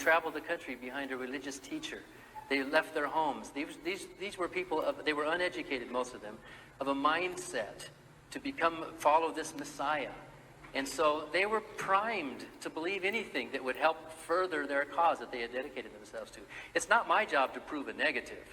traveled the country behind a religious teacher. They left their homes. These were people, they were uneducated, most of them, of a mindset to follow this Messiah. And so they were primed to believe anything that would help further their cause that they had dedicated themselves to. It's not my job to prove a negative.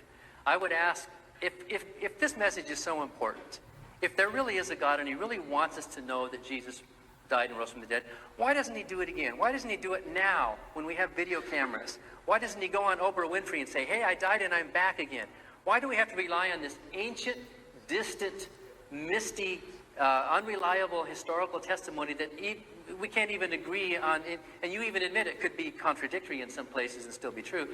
I would ask, if this message is so important, if there really is a God and he really wants us to know that Jesus died and rose from the dead, why doesn't he do it again? Why doesn't he do it now when we have video cameras? Why doesn't he go on Oprah Winfrey and say, hey, I died and I'm back again? Why do we have to rely on this ancient, distant, misty, unreliable historical testimony that we can't even agree on, and you even admit it could be contradictory in some places and still be true?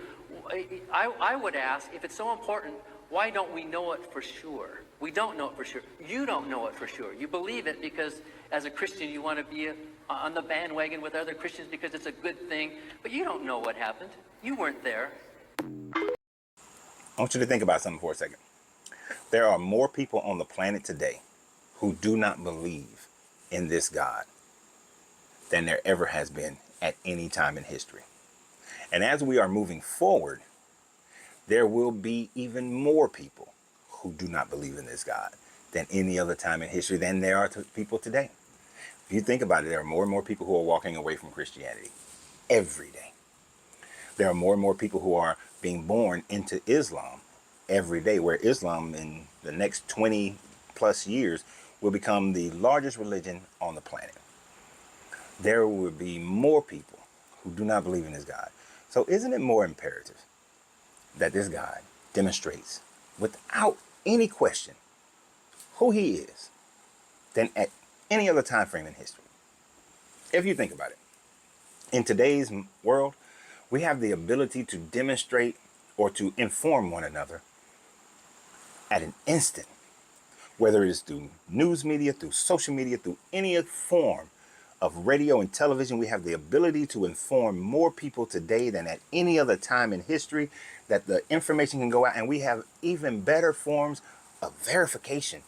I would ask, if it's so important, why don't we know it for sure? We don't know it for sure. You don't know it for sure. You believe it because as a Christian you want to be on the bandwagon with other Christians because it's a good thing, but you don't know what happened. You weren't there. I want you to think about something for a second. There are more people on the planet today who do not believe in this God than there ever has been at any time in history. And as we are moving forward, there will be even more people who do not believe in this God than any other time in history than there are people today. If you think about it, there are more and more people who are walking away from Christianity every day. There are more and more people who are being born into Islam every day, where Islam in the next 20 plus years will become the largest religion on the planet. There will be more people who do not believe in this God. So isn't it more imperative that this God demonstrates without any question who he is than at any other time frame in history? If you think about it, in today's world, we have the ability to demonstrate or to inform one another at an instant, whether it is through news media, through social media, through any form of radio and television. We have the ability to inform more people today than at any other time in history, that the information can go out, and we have even better forms of verification.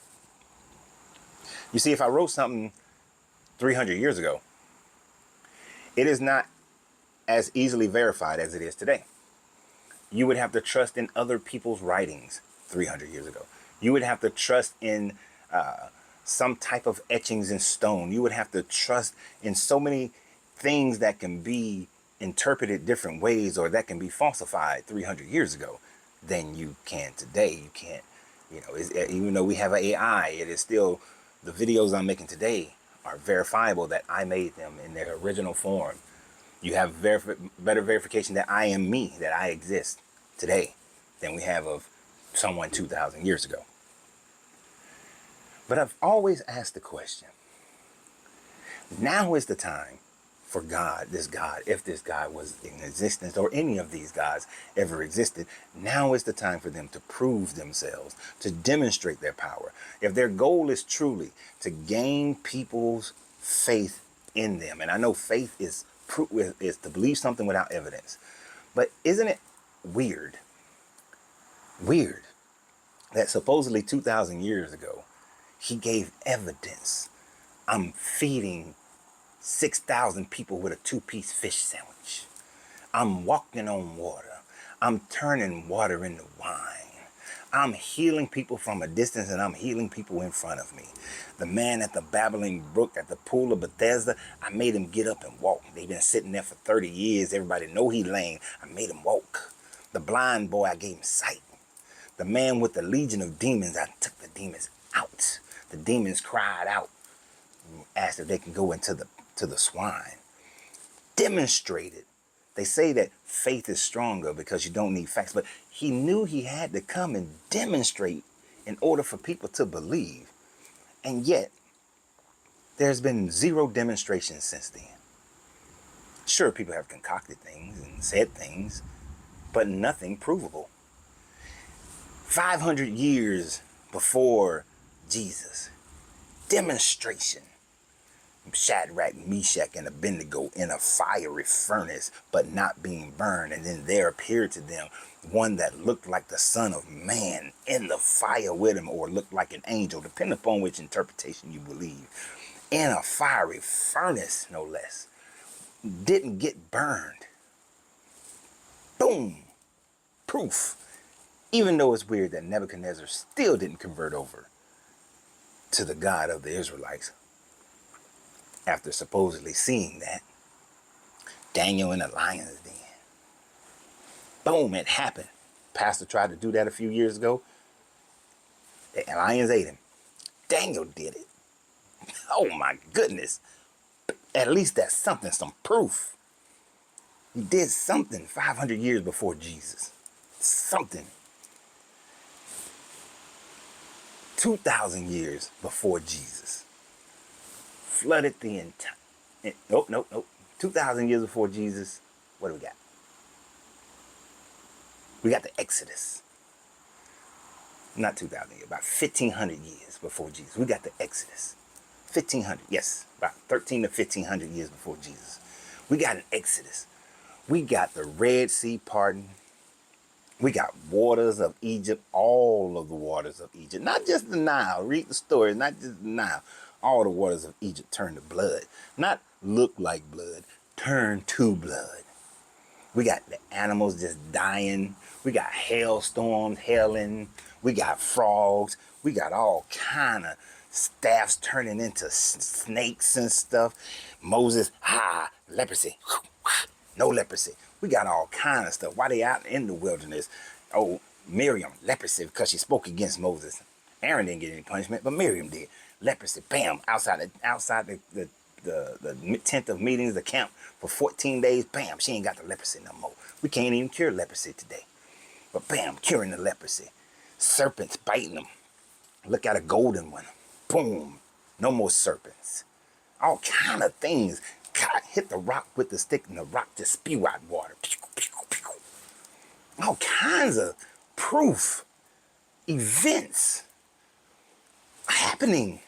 You see, if I wrote something 300 years ago, it is not as easily verified as it is today. You would have to trust in other people's writings 300 years ago. You would have to trust in some type of etchings in stone. You would have to trust in so many things that can be interpreted different ways or that can be falsified 300 years ago than you can today. You can't, even though we have an AI, it is still, the videos I'm making today are verifiable that I made them in their original form. You have better verification that I am me, that I exist today than we have of someone 2,000 years ago. But I've always asked the question, now is the time for God, this God, if this God was in existence or any of these gods ever existed, now is the time for them to prove themselves, to demonstrate their power. If their goal is truly to gain people's faith in them, and I know faith is to believe something without evidence, but isn't it weird that supposedly 2,000 years ago, he gave evidence? I'm feeding 6,000 people with a 2-piece fish sandwich. I'm walking on water. I'm turning water into wine. I'm healing people from a distance, and I'm healing people in front of me. The man at the babbling brook at the pool of Bethesda, I made him get up and walk. They've been sitting there for 30 years. Everybody know he lame. I made him walk. The blind boy, I gave him sight. The man with the legion of demons, I took the demons out. The demons cried out, asked if they can go into the swine. Demonstrated. They say that faith is stronger because you don't need facts, but he knew he had to come and demonstrate in order for people to believe. And yet, there's been zero demonstration since then. Sure, people have concocted things and said things, but nothing provable. 500 years before Jesus, demonstration. Shadrach, Meshach, and Abednego in a fiery furnace, but not being burned. And then there appeared to them one that looked like the Son of Man in the fire with him, or looked like an angel, depending upon which interpretation you believe. In a fiery furnace, no less. Didn't get burned. Proof. Even though it's weird that Nebuchadnezzar still didn't convert over to the God of the Israelites after supposedly seeing that. Daniel in the lion's den. Boom, it happened. Pastor tried to do that a few years ago. The lions ate him. Daniel did it. Oh my goodness. At least that's something, some proof. He did something 500 years before Jesus. Something. 2,000 years before Jesus. Flooded the entire... Nope. 2,000 years before Jesus. What do we got? We got the Exodus. Not 2,000 years, about 1,500 years before Jesus. We got the Exodus. 1,500, yes, about 13 to 1,500 years before Jesus. We got an Exodus. We got the Red Sea parting. We got waters of Egypt, all of the waters of Egypt. Not just the Nile. Read the story, not just the Nile. All the waters of Egypt turned to blood. Not look like blood, turn to blood. We got the animals just dying. We got hailstorms hailing. We got frogs. We got all kind of staffs turning into snakes and stuff. Moses, leprosy. No leprosy. We got all kind of stuff. Why they out in the wilderness? Oh, Miriam, leprosy, because she spoke against Moses. Aaron didn't get any punishment, but Miriam did. Leprosy, bam, outside the tent of meetings, the camp for 14 days, bam, she ain't got the leprosy no more. We can't even cure leprosy today. But bam, curing the leprosy. Serpents biting them. Look at a golden one. Boom, no more serpents. All kind of things. God, hit the rock with the stick and the rock just spew out water. All kinds of proof. Events happening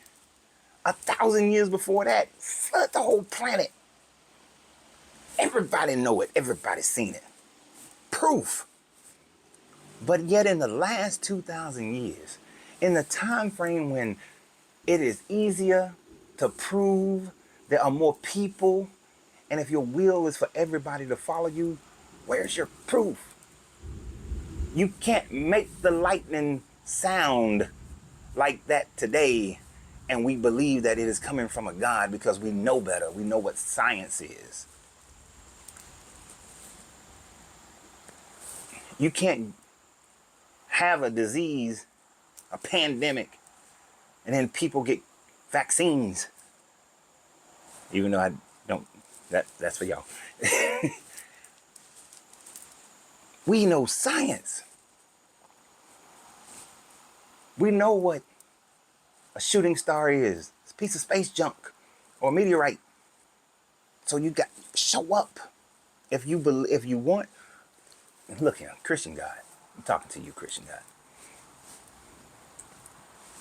1,000 years before that. Flood the whole planet. Everybody know it. Everybody's seen it. Proof. But yet in the last 2,000 years, in the time frame when it is easier to prove, there are more people, and if your will is for everybody to follow you, where's your proof? You can't make the lightning sound like that today, and we believe that it is coming from a God because we know better. We know what science is. You can't have a disease, a pandemic, and then people get vaccines. Even though I don't, that's for y'all. We know science. We know what a shooting star is. It's a piece of space junk or a meteorite. So you got show up if you believe, if you want. Look here, Christian God. I'm talking to you, Christian God.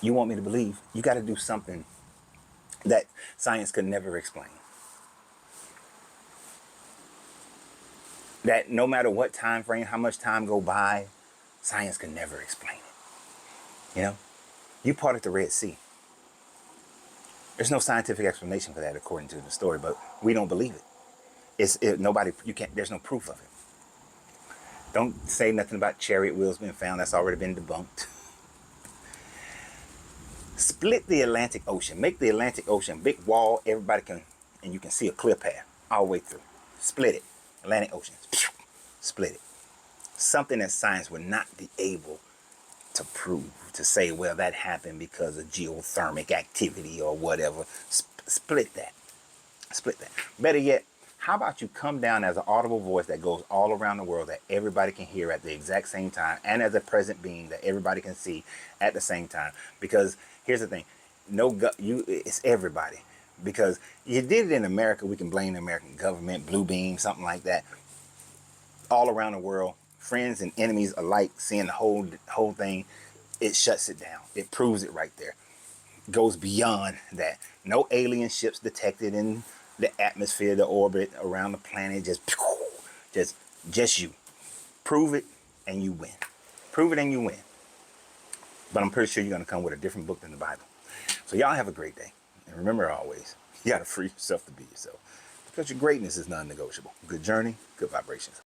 You want me to believe? You got to do something that science could never explain. That no matter what time frame, how much time go by, science can never explain it. You know, you parted the Red Sea. There's no scientific explanation for that according to the story, but we don't believe it. Nobody, you can't, there's no proof of it. Don't say nothing about chariot wheels being found. That's already been debunked. Split the Atlantic Ocean. Make the Atlantic Ocean a big wall. Everybody can, and you can see a clear path all the way through. Split it. Atlantic Ocean. Split it. Something that science would not be able to prove, to say, well, that happened because of geothermic activity or whatever. Split that. Split that. Better yet, how about you come down as an audible voice that goes all around the world that everybody can hear at the exact same time, and as a present being that everybody can see at the same time? Because here's the thing, it's everybody. Because you did it in America, we can blame the American government, Blue Beam, something like that. All around the world, friends and enemies alike, seeing the whole thing, it shuts it down. It proves it right there. Goes beyond that. No alien ships detected in the atmosphere, the orbit around the planet. Just you. Prove it and you win. Prove it and you win. But I'm pretty sure you're going to come with a different book than the Bible. So y'all have a great day. And remember always, you got to free yourself to be yourself. Because your greatness is non-negotiable. Good journey, good vibrations.